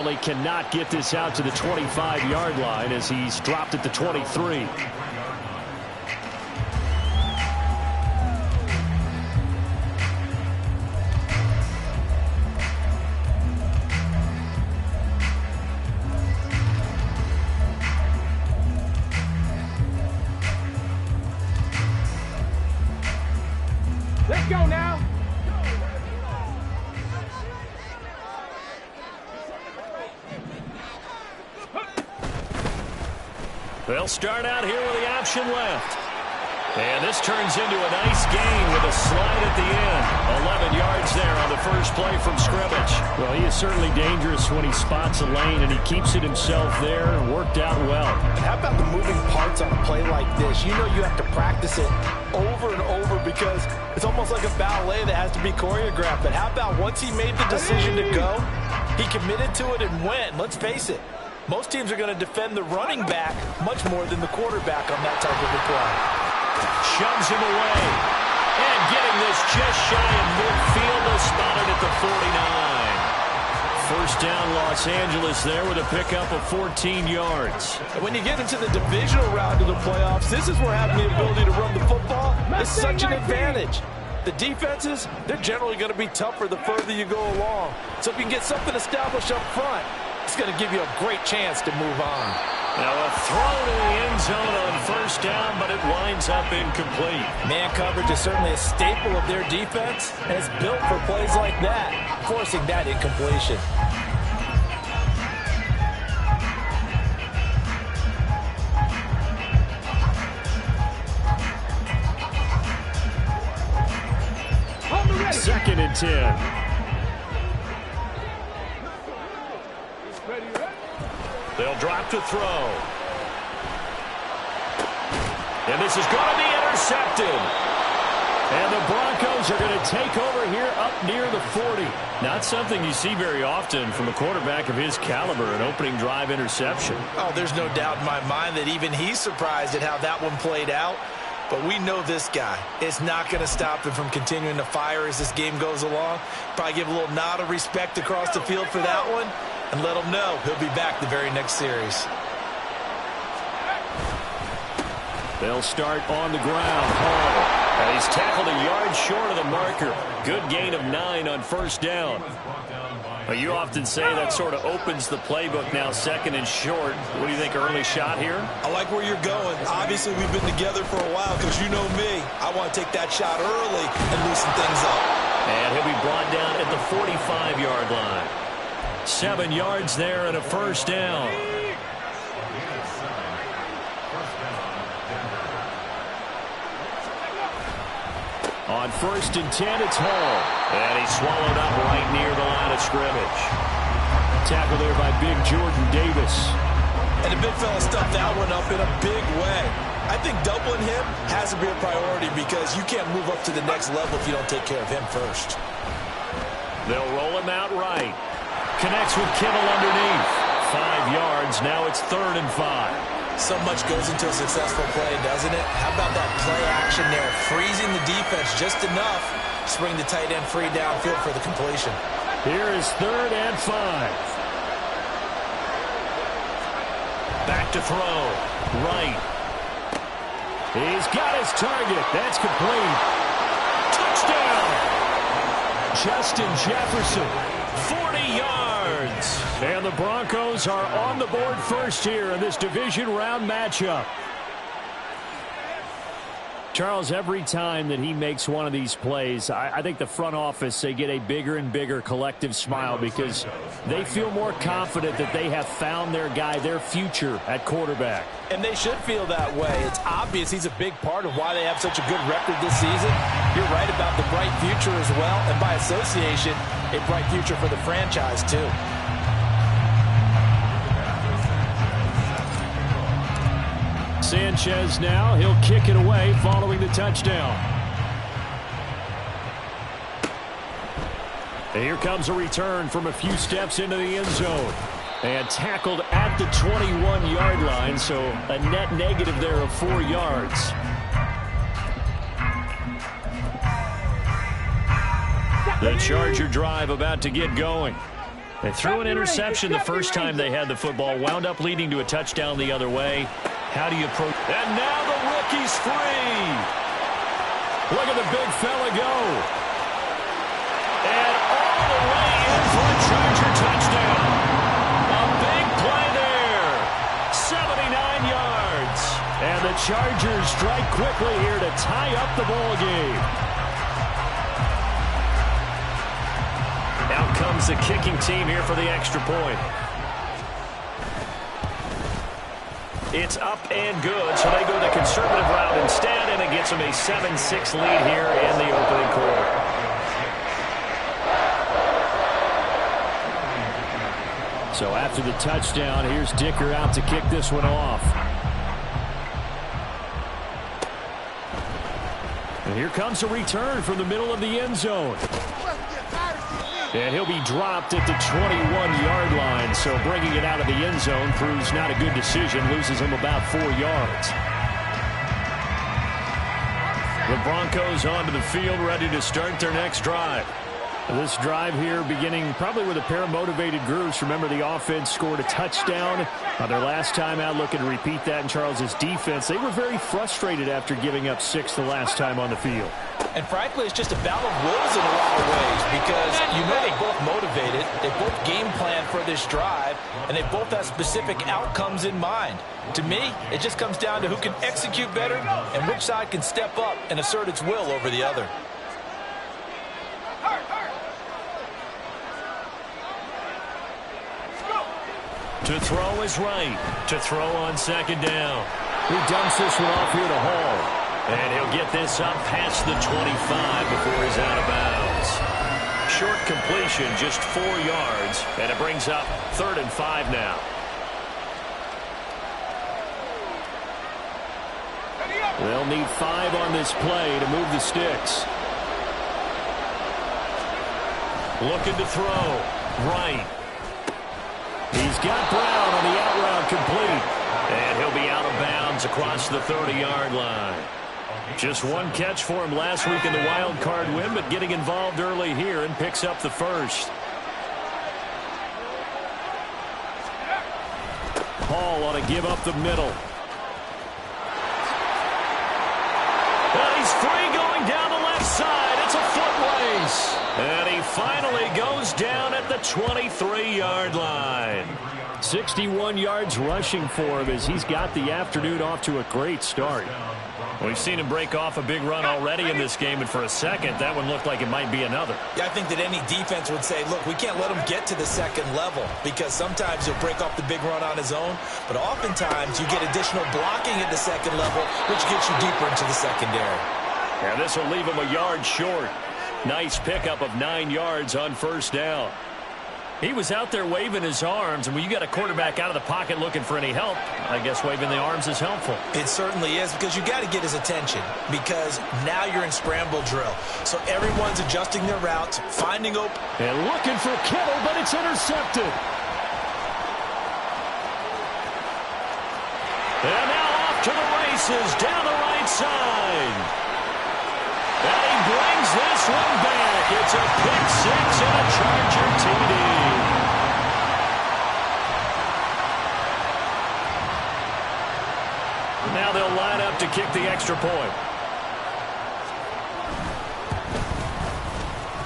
He cannot get this out to the 25-yard line as he's dropped at the 23. Let's go now. They'll start out here with the option left. And this turns into a nice gain with a slide at the end. 11 yards there on the first play from scrimmage. Well, he is certainly dangerous when he spots a lane, and he keeps it himself there and worked out well. How about the moving parts on a play like this? You know you have to practice it over and over because it's almost like a ballet that has to be choreographed. But how about once he made the decision to go, he committed to it and went. Let's face it. Most teams are going to defend the running back much more than the quarterback on that type of a play. Shoves him away. And getting this just shy of midfield, they'll spot it at the 49. First down, Los Angeles there with a pickup of 14 yards. And when you get into the divisional round of the playoffs, this is where having the ability to run the football is such an advantage. The defenses, they're generally going to be tougher the further you go along. So if you can get something established up front, it's going to give you a great chance to move on. Now a throw to the end zone on first down, but it winds up incomplete. Man coverage is certainly a staple of their defense, and it's built for plays like that, forcing that incompletion. Second and 10. They'll drop to throw. And this is going to be intercepted. And the Broncos are going to take over here up near the 40. Not something you see very often from a quarterback of his caliber, an opening drive interception. Oh, there's no doubt in my mind that even he's surprised at how that one played out. But we know this guy. It's not going to stop him from continuing to fire as this game goes along. Probably give a little nod of respect across the field for that one. And let him know he'll be back the very next series. They'll start on the ground. Hall. And he's tackled a yard short of the marker. Good gain of 9 on first down. Well, you often say that sort of opens the playbook now, second and short. What do you think, early shot here? I like where you're going. Obviously, we've been together for a while because you know me. I want to take that shot early and loosen things up. And he'll be brought down at the 45-yard line. 7 yards there and a first down. On first and 10, it's Hall. And he's swallowed up right near the line of scrimmage. Tackle there by big Jordan Davis. And the big fella stuffed that one up in a big way. I think doubling him has to be a priority because you can't move up to the next level if you don't take care of him first. They'll roll him out right. Connects with Kittle underneath. 5 yards. Now it's 3rd and 5. So much goes into a successful play, doesn't it? How about that play action there? Freezing the defense just enough to bring the tight end free downfield for the completion. Here is 3rd and 5. Back to throw. Right. He's got his target. That's complete. Touchdown! Justin Jefferson. 40 yards. And the Broncos are on the board first here in this division round matchup. Charles, every time that he makes one of these plays, I think the front office, they get a bigger and bigger collective smile because they feel more confident that they have found their guy, their future at quarterback. And they should feel that way. It's obvious he's a big part of why they have such a good record this season. You're right about the bright future as well, and by association, a bright future for the franchise too. Sanchez now, he'll kick it away following the touchdown. And here comes a return from a few steps into the end zone. And tackled at the 21-yard line, so a net negative there of 4 yards. The Charger drive about to get going. They threw an interception the first time they had the football, wound up leading to a touchdown the other way. How do you approach? And now the rookie's free. Look at the big fella go. And all the way in for a Charger touchdown. A big play there. 79 yards. And the Chargers strike quickly here to tie up the ball game. Out comes the kicking team here for the extra point. It's up and good, so they go the conservative route instead, and it gets them a 7-6 lead here in the opening quarter. So after the touchdown, here's Dicker out to kick this one off. And here comes a return from the middle of the end zone. And he'll be dropped at the 21-yard line, so bringing it out of the end zone proves not a good decision, loses him about 4 yards. The Broncos onto the field, ready to start their next drive. This drive here beginning probably with a pair of motivated groups. Remember, the offense scored a touchdown their last time out, looking to repeat that in Charles's defense. They were very frustrated after giving up 6 the last time on the field. And frankly, it's just a battle of wills in a lot of ways because you know they both motivated, they both game plan for this drive, and they both have specific outcomes in mind. To me, it just comes down to who can execute better and which side can step up and assert its will over the other. To throw is right. To throw on second down. He dumps this one off here to Hall. And he'll get this up past the 25 before he's out of bounds. Short completion, just 4 yards. And it brings up 3rd and 5 now. They'll need 5 on this play to move the sticks. Looking to throw. Right. He's got Brown on the out route complete. And he'll be out of bounds across the 30-yard line. Just one catch for him last week in the wild card win, but getting involved early here and picks up the first. Hall ought to give up the middle. And he's free going down the left side. It's a foot race. And he finally goes down at the 23-yard line. 61 yards rushing for him as he's got the afternoon off to a great start. We've seen him break off a big run already in this game, and for a second, that one looked like it might be another. Yeah, I think that any defense would say, look, we can't let him get to the second level because sometimes he'll break off the big run on his own, but oftentimes you get additional blocking at the second level, which gets you deeper into the secondary. And this will leave him a yard short. Nice pickup of 9 yards on first down. He was out there waving his arms, and when you got a quarterback out of the pocket looking for any help, I guess waving the arms is helpful. It certainly is because you got to get his attention because now you're in scramble drill. So everyone's adjusting their routes, finding open. And looking for Kittle, but it's intercepted. And now off to the races down the right side. And he brings this one back. It's a pick six and a Charger TD. Now they'll line up to kick the extra point.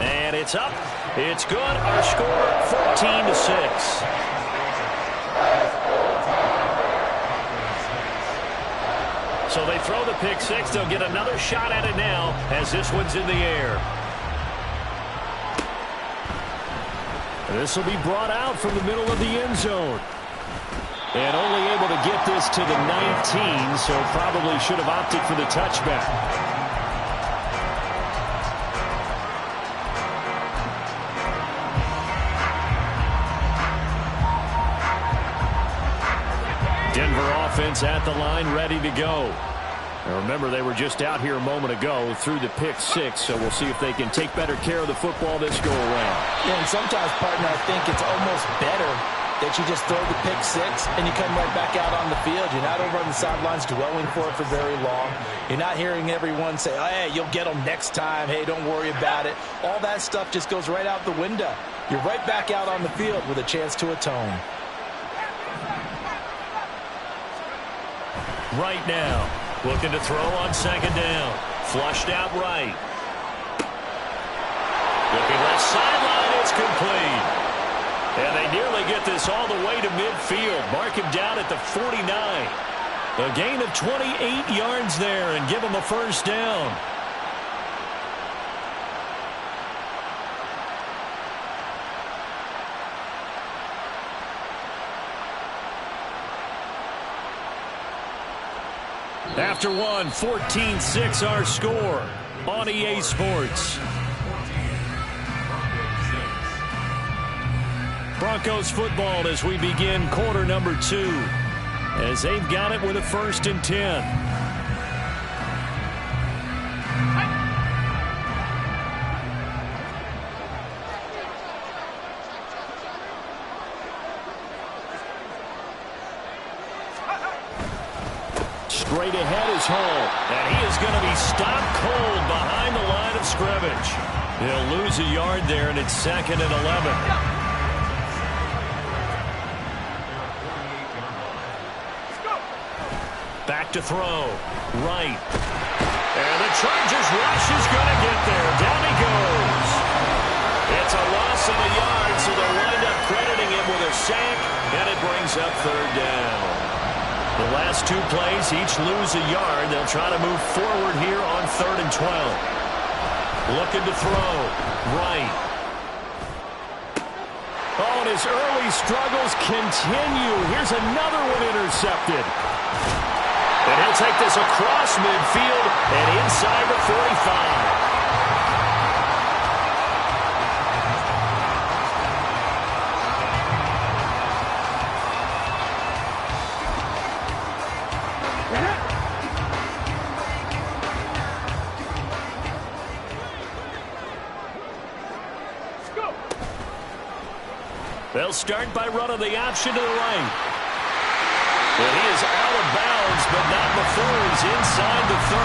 And it's up. It's good. Our score, 14-6. So they throw the pick six. They'll get another shot at it now as this one's in the air. This will be brought out from the middle of the end zone. And only able to get this to the 19, so probably should have opted for the touchback. Denver offense at the line, ready to go. Now remember, they were just out here a moment ago through the pick six, so we'll see if they can take better care of the football this go-around. Yeah, and sometimes, partner, I think it's almost better that you just throw the pick six and you come right back out on the field. You're not over on the sidelines dwelling for it for very long. You're not hearing everyone say, hey, you'll get them next time. Hey, don't worry about it. All that stuff just goes right out the window. You're right back out on the field with a chance to atone. Right now, looking to throw on second down. Flushed out right. Looking left sideline, it's complete. And they nearly get this all the way to midfield. Mark him down at the 49. A gain of 28 yards there and give him a first down. After one, 14-6 our score on EA Sports. Broncos football as we begin quarter number 2, as they've got it with a 1st and 10. Straight ahead is Hall, and he is going to be stopped cold behind the line of scrimmage. He'll lose a yard there, and it's 2nd and 11. Back to throw. Right. And the Chargers rush is going to get there. Down he goes. It's a loss of a yard, so they'll wind up crediting him with a sack, and it brings up 3rd down. The last 2 plays, each lose a yard. They'll try to move forward here on 3rd and 12. Looking to throw. Right. Oh, and his early struggles continue. Here's another one intercepted. And he'll take this across midfield and inside the 45. They'll start by running the option to the right. And he is out of bounds, but not before he's inside the 30.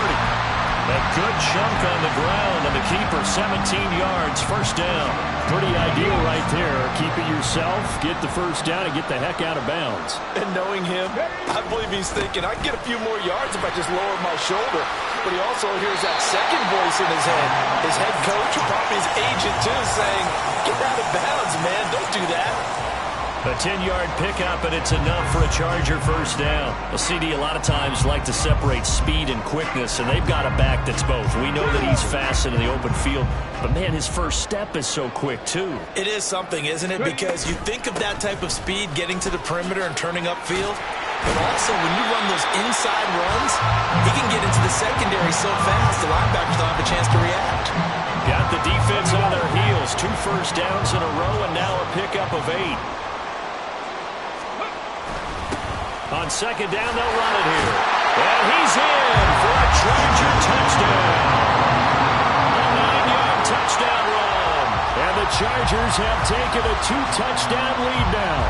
A good chunk on the ground, and the keeper 17 yards, 1st down. Pretty ideal right there. Keep it yourself, get the 1st down, and get the heck out of bounds. And knowing him, I believe he's thinking, I can get a few more yards if I just lower my shoulder. But he also hears that second voice in his head. His head coach, or probably his agent too, saying, get out of bounds, man. Don't do that. A 10-yard pickup, and it's enough for a Charger 1st down. A CD a lot of times like to separate speed and quickness, and they've got a back that's both. We know that he's fast in the open field, but, man, his first step is so quick, too. It is something, isn't it? Because you think of that type of speed getting to the perimeter and turning upfield, but also when you run those inside runs, he can get into the secondary so fast the linebackers don't have a chance to react. Got the defense on their heels. 2 first downs in a row, and now a pickup of 8. On 2nd down, they'll run it here. And he's in for a Charger touchdown. A 9-yard touchdown run. And the Chargers have taken a 2-touchdown lead now.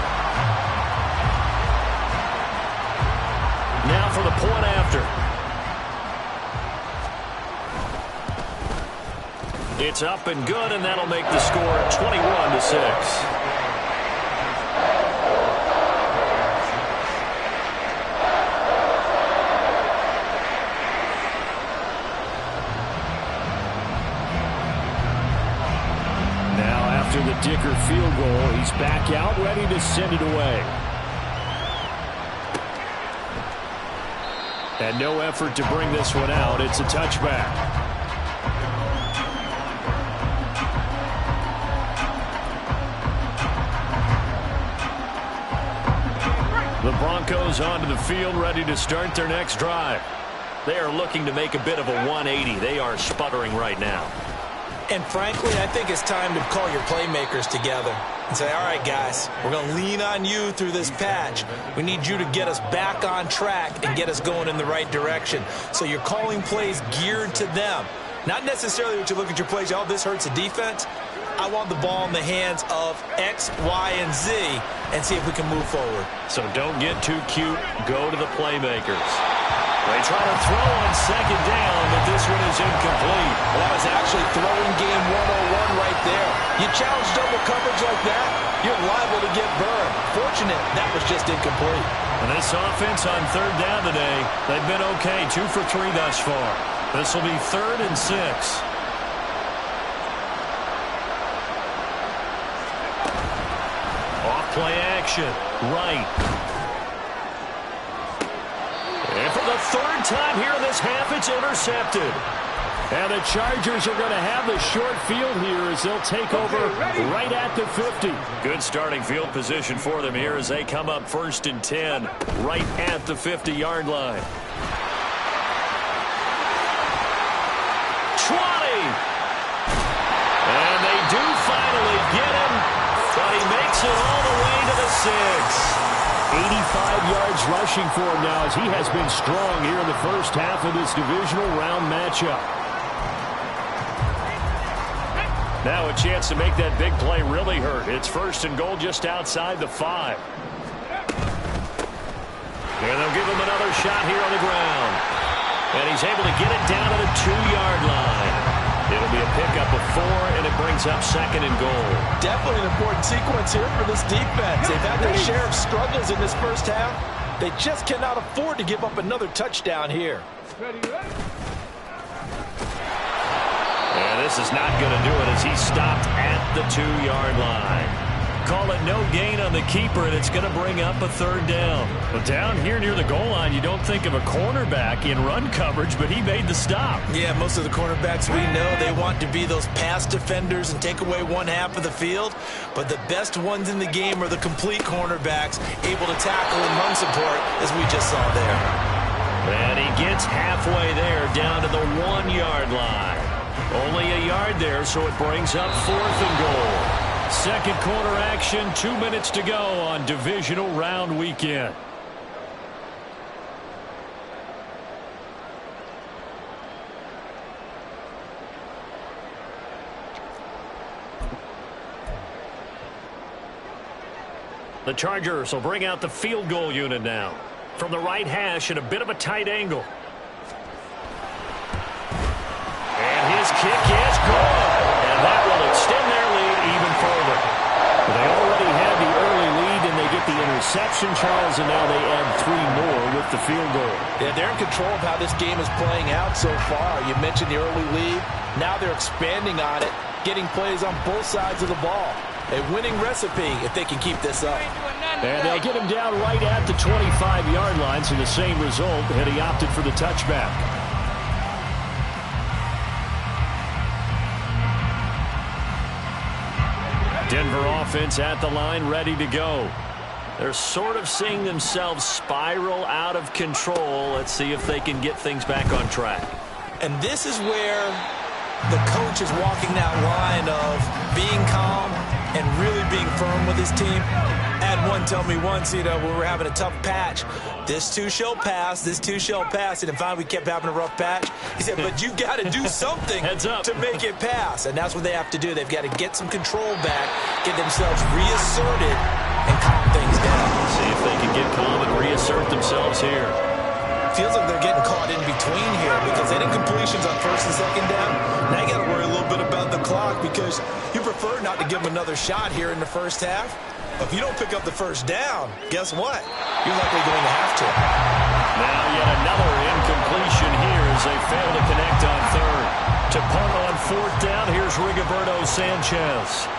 Now for the point after. It's up and good, and that'll make the score 21-6. After the Dicker field goal, he's back out, ready to send it away. And no effort to bring this one out. It's a touchback. The Broncos onto the field, ready to start their next drive. They are looking to make a bit of a 180. They are sputtering right now. And frankly, I think it's time to call your playmakers together and say, all right, guys, we're going to lean on you through this patch. We need you to get us back on track and get us going in the right direction. So you're calling plays geared to them. Not necessarily what you look at your plays, oh, this hurts the defense. I want the ball in the hands of X, Y, and Z and see if we can move forward. So don't get too cute. Go to the playmakers. They try to throw on second down, but this one is incomplete. Well, that was actually throwing game 101 right there. You challenge double coverage like that, you're liable to get burned. Fortunate, that was just incomplete. And this offense on third down today, they've been okay, 2 for 3 thus far. This will be 3rd and 6. Off play action, right. And for the 3rd time here in this half, it's intercepted. And the Chargers are going to have the short field here as they'll take over right at the 50. Good starting field position for them here as they come up 1st and 10 right at the 50-yard line. 20. And they do finally get him, but he makes it all the way to the 6. 85 yards rushing for him now as he has been strong here in the first half of this divisional round matchup. Now a chance to make that big play really hurt. It's 1st and goal just outside the 5. And they'll give him another shot here on the ground. And he's able to get it down to the 2-yard line. It'll be a pickup of 4, and it brings up 2nd and goal. Definitely an important sequence here for this defense. They've had their share of struggles in this first half. They just cannot afford to give up another touchdown here. And this is not going to do it as he's stopped at the 2-yard line. Call it no gain on the keeper, and it's going to bring up a 3rd down. But down here near the goal line, you don't think of a cornerback in run coverage, but he made the stop. Yeah, most of the cornerbacks we know, they want to be those pass defenders and take away one half of the field. But the best ones in the game are the complete cornerbacks, able to tackle and run support, as we just saw there. And he gets halfway there, down to the 1-yard line. Only a yard there, so it brings up 4th and goal. 2nd quarter action, 2 minutes to go on divisional round weekend. The Chargers will bring out the field goal unit now. From the right hash at a bit of a tight angle. And his kick is good. And that will extend their lead even further. They already had the early lead, and they get the interception, Charles, and now they add 3 more with the field goal. Yeah, they're in control of how this game is playing out so far. You mentioned the early lead. Now they're expanding on it, getting plays on both sides of the ball. A winning recipe if they can keep this up. And they'll get him down right at the 25-yard line, so the same result, and he opted for the touchback. Denver offense at the line, ready to go. They're sort of seeing themselves spiral out of control. Let's see if they can get things back on track. And this is where the coach is walking that line of being calm and really being firm with his team. I had one tell me once, when we were having a tough patch, this too shall pass, this too shall pass. And finally, we kept having a rough patch. He said, but you got to do something to make it pass. And that's what they have to do. They've got to get some control back, get themselves reasserted, and calm things down. See if they can get calm and reassert themselves here. Feels like they're getting caught in between here because they did completions on 1st and 2nd down. Now you got to worry a little bit about the clock because you prefer not to give them another shot here in the first half. If you don't pick up the 1st down, guess what? You're likely going to have to. Now yet another incompletion here as they fail to connect on 3rd. To punt on 4th down, here's Rigoberto Sanchez.